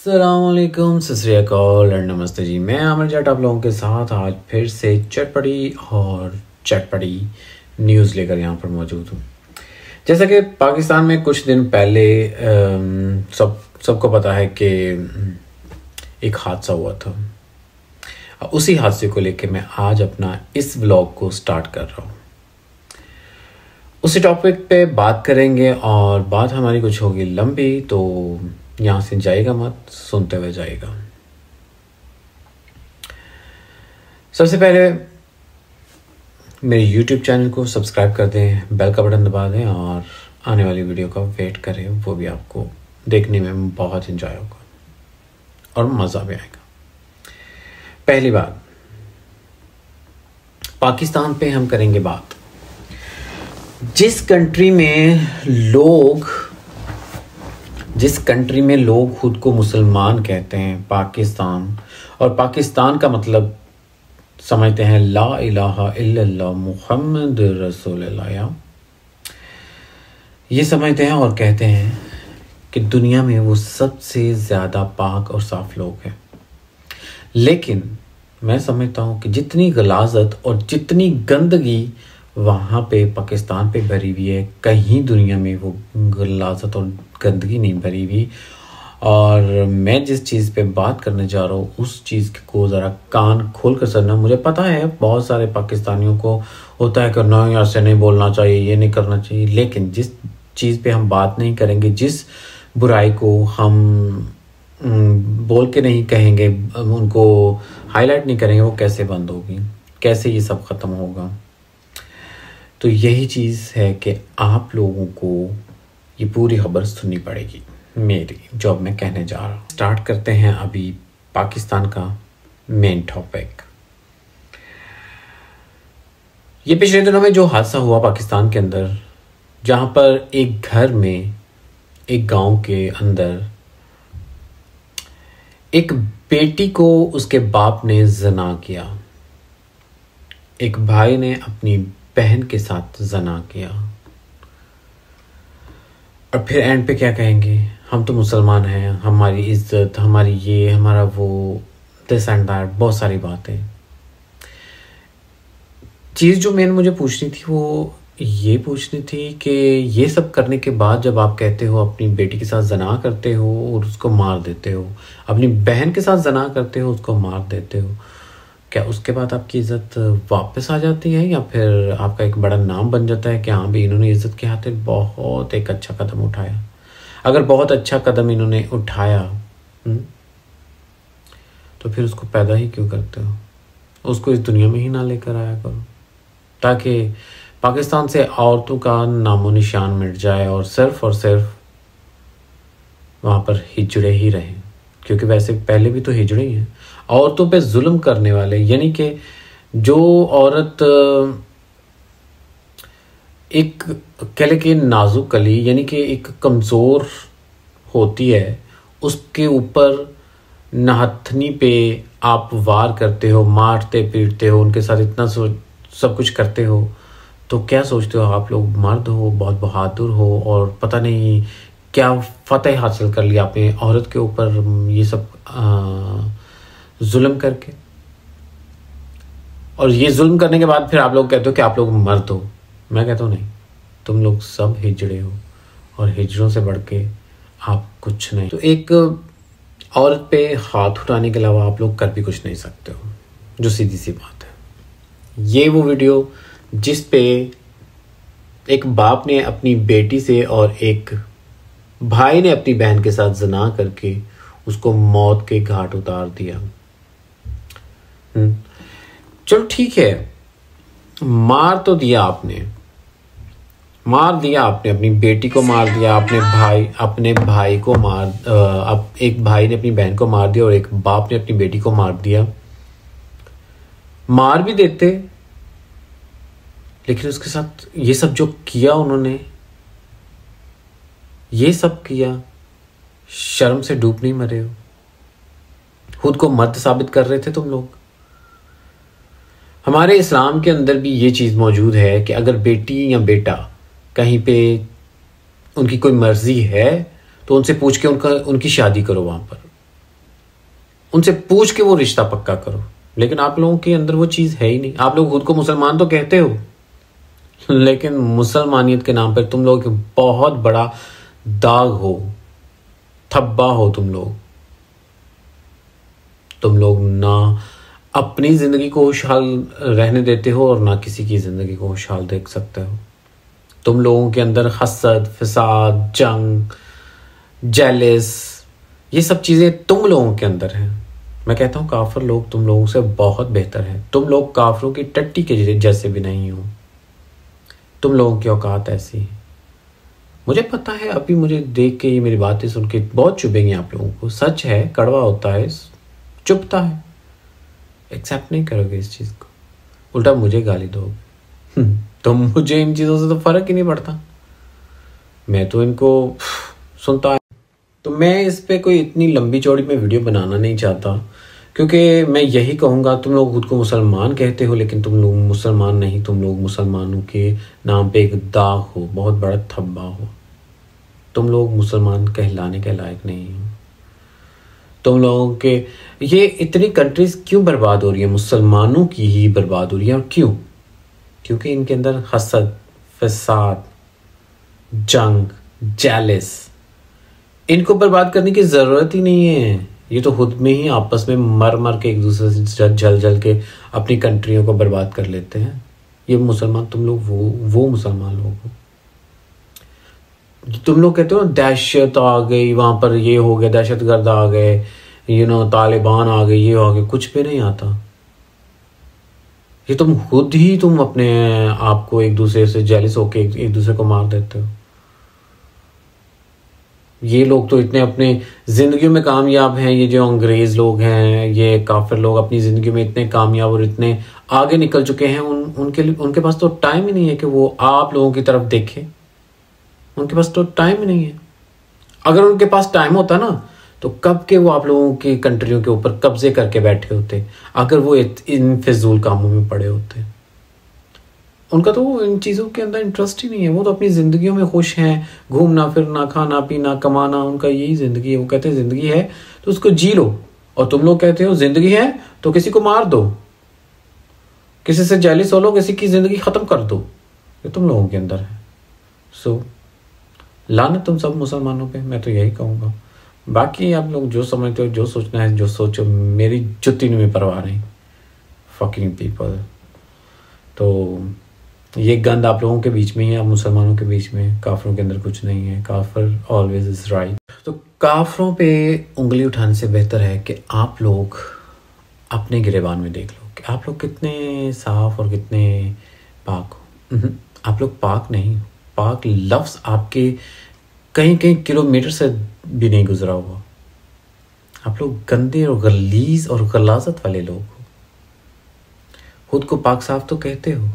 अस्सलामुअलैकुम, सत श्री अकाल और नमस्ते जी। मैं आमिर जाट आप लोगों के साथ आज फिर से चटपटी न्यूज़ लेकर यहाँ पर मौजूद हूँ। जैसा कि पाकिस्तान में कुछ दिन पहले सबको पता है कि एक हादसा हुआ था। उसी हादसे को लेकर मैं आज अपना इस व्लॉग को स्टार्ट कर रहा हूँ। उसी टॉपिक पे बात करेंगे और बात हमारी कुछ होगी लंबी, तो यहाँ से जाएगा मत, सुनते हुए जाएगा। सबसे पहले मेरे YouTube चैनल को सब्सक्राइब कर दें, बेल का बटन दबा दें और आने वाली वीडियो का वेट करें। वो भी आपको देखने में बहुत एंजॉय होगा और मज़ा भी आएगा। पहली बात, पाकिस्तान पे हम करेंगे बात। जिस कंट्री में लोग खुद को मुसलमान कहते हैं, पाकिस्तान, और पाकिस्तान का मतलब समझते हैं ला इलाहा इल्लल्लाह मुहम्मद रसूलुल्लाह, ये समझते हैं और कहते हैं कि दुनिया में वो सबसे ज़्यादा पाक और साफ लोग हैं। लेकिन मैं समझता हूँ कि जितनी गलाजत और जितनी गंदगी वहाँ पे पाकिस्तान पे भरी हुई है, कहीं दुनिया में वो गलाजत और गंदगी नहीं भरी हुई। और मैं जिस चीज़ पे बात करने जा रहा हूँ उस चीज़ को ज़रा कान खोल कर सुनना। मुझे पता है बहुत सारे पाकिस्तानियों को होता है कि नहीं, ऐसे नहीं बोलना चाहिए, ये नहीं करना चाहिए, लेकिन जिस चीज़ पे हम बात नहीं करेंगे, जिस बुराई को हम बोल के नहीं कहेंगे, उनको हाईलाइट नहीं करेंगे, वो कैसे बंद होगी, कैसे ये सब ख़त्म होगा। तो यही चीज़ है कि आप लोगों को ये पूरी खबर सुननी पड़ेगी मेरी, जो अब मैं कहने जा रहा हूँ। स्टार्ट करते हैं अभी पाकिस्तान का मेन टॉपिक। ये पिछले दिनों में जो हादसा हुआ पाकिस्तान के अंदर, जहाँ पर एक घर में, एक गांव के अंदर एक बेटी को उसके बाप ने ज़ना किया, एक भाई ने अपनी बहन के साथ ज़ना किया, और फिर एंड पे क्या कहेंगे, हम तो मुसलमान हैं, हमारी इज्जत, हमारी ये, हमारा वो, दिस एंड दैट, बहुत सारी बातें। चीज़ जो मैंने मुझे पूछनी थी वो ये पूछनी थी कि ये सब करने के बाद जब आप कहते हो अपनी बेटी के साथ ज़ना करते हो और उसको मार देते हो, अपनी बहन के साथ ज़ना करते हो, उसको मार देते हो, क्या उसके बाद आपकी इज़्ज़त वापस आ जाती है, या फिर आपका एक बड़ा नाम बन जाता है कि हाँ भी इन्होंने इज़्ज़त के खातिर बहुत एक अच्छा कदम उठाया। अगर बहुत अच्छा कदम इन्होंने उठाया तो फिर उसको पैदा ही क्यों करते हो? उसको इस दुनिया में ही ना लेकर आया करो, ताकि पाकिस्तान से औरतों का नामो निशान मिट जाए और सिर्फ वहाँ पर हिजड़े ही रहें। क्योंकि वैसे पहले भी तो हिजड़े ही हैं, औरतों पे जुल्म करने वाले। यानी कि जो औरत एक कह ले कि नाजुक कली, यानी कि एक कमज़ोर होती है, उसके ऊपर नाहथनी पे आप वार करते हो, मारते पीटते हो, उनके साथ इतना सब कुछ करते हो, तो क्या सोचते हो आप लोग मर्द हो, बहुत बहादुर हो और पता नहीं क्या फतेह हासिल कर लिया आपने औरत के ऊपर ये सब जुल्म करके। और ये जुल्म करने के बाद फिर आप लोग कहते हो कि आप लोग मर्द हो। मैं कहता हूँ नहीं, तुम लोग सब हिजड़े हो और हिजड़ों से बढ़ के आप कुछ नहीं। तो एक औरत पे हाथ उठाने के अलावा आप लोग कर भी कुछ नहीं सकते हो, जो सीधी सी बात है। ये वो वीडियो जिस पे एक बाप ने अपनी बेटी से और एक भाई ने अपनी बहन के साथ ज़ना करके उसको मौत के घाट उतार दिया। चलो ठीक है, मार तो दिया आपने, अपनी बेटी को मार दिया, अपने भाई को अब एक भाई ने अपनी बहन को मार दिया और एक बाप ने अपनी बेटी को मार दिया। मार भी देते, लेकिन उसके साथ ये सब जो किया उन्होंने, ये सब किया, शर्म से डूब नहीं मरे हो? खुद को मर्द साबित कर रहे थे तुम लोग। हमारे इस्लाम के अंदर भी ये चीज़ मौजूद है कि अगर बेटी या बेटा कहीं पे उनकी कोई मर्जी है तो उनसे पूछ के उनकी शादी करो वहाँ पर। उनसे पूछ के वो रिश्ता पक्का करो। लेकिन आप लोगों के अंदर वो चीज़ है ही नहीं। आप लोग खुद को मुसलमान तो कहते हो, लेकिन मुसलमानियत के नाम पर तुम लोग बहुत बड़ा दाग हो, थब्बा हो तुम लोग ना अपनी ज़िंदगी को खुशहाल रहने देते हो और ना किसी की ज़िंदगी को खुशहाल देख सकते हो। तुम लोगों के अंदर हसद, फसाद, जंग, जेलिस, ये सब चीज़ें तुम लोगों के अंदर हैं। मैं कहता हूँ काफिर लोग तुम लोगों से बहुत बेहतर हैं। तुम लोग काफिरों की टट्टी के जैसे भी नहीं हो। तुम लोगों की औकात ऐसी है। मुझे पता है, अभी मुझे देख के, ये मेरी बातें सुन के बहुत चुभेंगी आप लोगों को। सच है, कड़वा होता है, चुभता है, एक्सेप्ट नहीं करोगे इस चीज़ को, उल्टा मुझे गाली दोगे। तो मुझे इन चीज़ों से तो फ़र्क ही नहीं पड़ता, मैं तो इनको सुनता है। तो मैं इस पे कोई इतनी लंबी चौड़ी में वीडियो बनाना नहीं चाहता, क्योंकि मैं यही कहूँगा, तुम लोग खुद को मुसलमान कहते हो लेकिन तुम लोग मुसलमान नहीं। तुम लोग मुसलमानों के नाम पे एक दाग हो, बहुत बड़ा थब्बा हो। तुम लोग मुसलमान कहलाने के लायक नहीं हो। तुम लोगों के ये इतनी कंट्रीज क्यों बर्बाद हो रही है? मुसलमानों की ही बर्बाद हो रही है। और क्यों? क्योंकि इनके अंदर हसद, फसाद, जंग, जेलिस, इनको बर्बाद करने की ज़रूरत ही नहीं है। ये तो खुद में ही आपस में मर के एक दूसरे से जल के अपनी कंट्रियों को बर्बाद कर लेते हैं। ये मुसलमान, तुम लोग वो मुसलमान लोग हो। तुम लोग कहते हो दहशत आ गई, वहाँ पर ये हो गया, दहशतगर्द आ गए, तालिबान आ गए, ये आ गए। कुछ भी नहीं आता। ये तुम अपने आप को एक दूसरे से जेलिस होके एक दूसरे को मार देते हो। ये लोग तो इतने अपने ज़िंदगी में कामयाब हैं, ये जो अंग्रेज़ लोग हैं, ये काफिर लोग अपनी ज़िंदगी में इतने कामयाब और इतने आगे निकल चुके हैं। उनके पास तो टाइम ही नहीं है कि वो आप लोगों की तरफ देखें। उनके पास तो टाइम ही नहीं है। अगर उनके पास टाइम होता ना, तो कब के वो आप लोगों की कंट्रियों के ऊपर कब्जे करके बैठे होते, अगर वो इन फिजूल कामों में पड़े होते। उनका तो इन चीज़ों के अंदर इंटरेस्ट ही नहीं है। वो तो अपनी ज़िंदगियों में खुश हैं, घूमना फिरना, खाना पीना, कमाना, उनका यही ज़िंदगी है। वो कहते हैं ज़िंदगी है तो उसको जी लो, और तुम लोग कहते हो ज़िंदगी है तो किसी को मार दो, किसी से जेलिस हो लो, किसी की ज़िंदगी ख़त्म कर दो। ये तुम लोगों के अंदर है। सो लानत तुम सब मुसलमानों पे, मैं तो यही कहूँगा। बाकी आप लोग जो समझते हो, जो सोचना है, जो सोचो, मेरी जुत्ती में परवाह नहीं। Fucking people. तो ये गंद आप लोगों के बीच में ही है, मुसलमानों के बीच में। काफिरों के अंदर कुछ नहीं है। काफिर ऑलवेज इज राइट। तो काफिरों पे उंगली उठाने से बेहतर है कि आप लोग अपने गिरेबान में देख लो कि आप लोग कितने साफ और कितने पाक हो। आप लोग पाक नहीं हो। पाक लफ्ज़ आपके कहीं किलोमीटर से भी नहीं गुजरा हुआ। आप लोग गंदे और गलीज और गलाजत वाले लोग हो। खुद को पाक साफ तो कहते हो,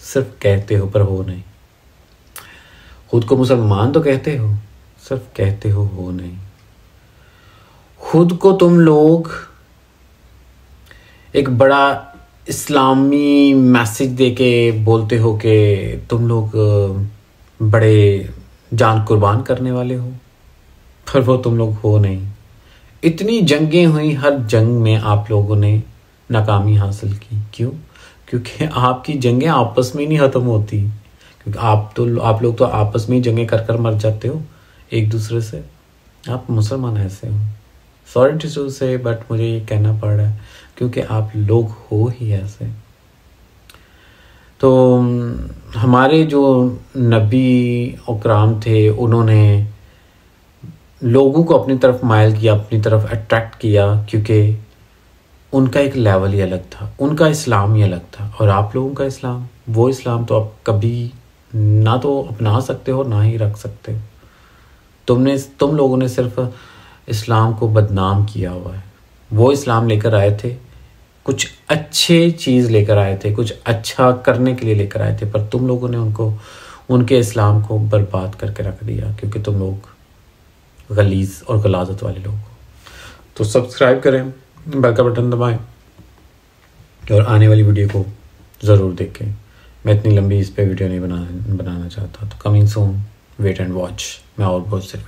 सिर्फ कहते हो, पर हो नहीं। खुद को मुसलमान तो कहते हो, सिर्फ कहते हो नहीं। खुद को तुम लोग एक बड़ा इस्लामी मैसेज देके बोलते हो कि तुम लोग बड़े जान कुर्बान करने वाले हो, पर वो तुम लोग हो नहीं। इतनी जंगें हुई, हर जंग में आप लोगों ने नाकामी हासिल की। क्यों? क्योंकि आपकी जंगें आपस में ही नहीं ख़त्म होती। क्योंकि आप लोग तो आपस में ही जंगें कर मर जाते हो एक दूसरे से। आप मुसलमान ऐसे हो, सॉरी टू से, बट मुझे ये कहना पड़ रहा है क्योंकि आप लोग हो ही ऐसे। तो हमारे जो नबी अकराम थे, उन्होंने लोगों को अपनी तरफ माइल किया, अपनी तरफ अट्रैक्ट किया, क्योंकि उनका एक लेवल ही अलग था, उनका इस्लाम ही अलग था। और आप लोगों का इस्लाम, वो इस्लाम तो आप कभी ना तो अपना सकते हो, ना ही रख सकते हो। तुम लोगों ने सिर्फ इस्लाम को बदनाम किया हुआ है। वो इस्लाम लेकर आए थे, कुछ अच्छे चीज़ लेकर आए थे, कुछ अच्छा करने के लिए लेकर आए थे, पर तुम लोगों ने उनके इस्लाम को बर्बाद करके रख दिया, क्योंकि तुम लोग गलीज़ और गलाजत वाले लोग हो। तो सब्सक्राइब करें, बेल का बटन दबाएं और आने वाली वीडियो को ज़रूर देखें। मैं इतनी लंबी इस पे वीडियो नहीं बनाना चाहता। तो coming soon, wait and watch. मैं और बहुत सिर्फ